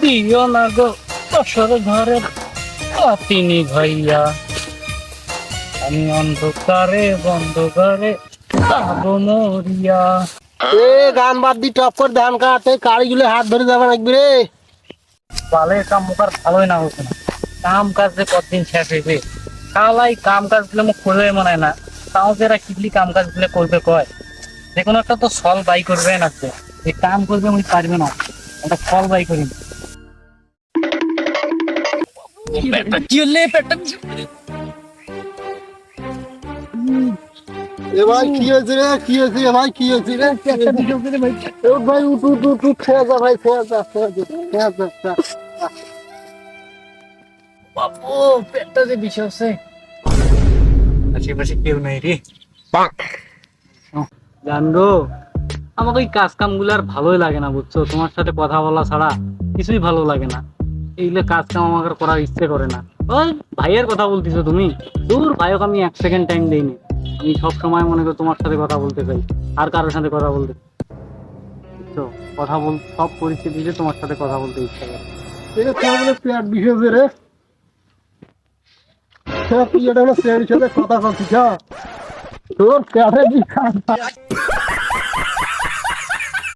দিও না গো বছর ঘরের তিনি ভাইয়া, আমি অন্ধকারে বন্ধ ঘরে যাবো মরিয়া। এ গান বাদ দি টপ করে ধান কাটে কাড়ি গুলো হাত ধরে যাবে নাকি রে? বালের কাম মুখার ভালোই না হচ্ছে না, কাম কাজ যে কতদিন শেষ হয়েছে। কালাই কাম কাজ গুলো মুখ করবে মনে হয় না, তাও যারা কিডলি কাম কাজ গুলো করবে কয় যে কোনো একটা তো সল বাই করবে না, যে কাম করবে আমি পারবে না, একটা ফল বাই করি। পেটটা কি হলে পেটটা এ ভাই কি হয়েছে রে? কি হয়েছে রে ভাই? কি হয়েছে রে? এ ভাই উঠ উঠ উঠ উঠ, খেয়ে যা ভাই, খেয়ে যা, খেয়ে যা, খেয়ে যা, খেয়ে যা। বাবু, পেটটা যে বিষয় আছে, আশেপাশে কেউ নাই রে। জানগো, আমাকে ওই কাজ কাম গুলো আর ভালোই লাগে না বুঝছো, তোমার সাথে কথা বলা ছাড়া কিছুই ভালো লাগে না। এইগুলো কাজ কাম আমার আর করার ইচ্ছে করে না। ওই ভাইয়ের কথা বলতেছো তুমি, দূর ভাইক আমি এক সেকেন্ড টাইম দেইনি। আমি সব সময় মনে করি তোমার সাথে কথা বলতে চাই, আর কারোর সাথে কথা বলতে বুঝছো, কথা বল সব পরিস্থিতিতে তোমার সাথে কথা বলতে ইচ্ছা করে। এটা খেয়ে বলে পেট বিষেছে রে। খেয়ে তুই এটা হলো শ্রেণীর সাথে কথা বলছিস, হ্যাঁ? তোর পেটে বিষ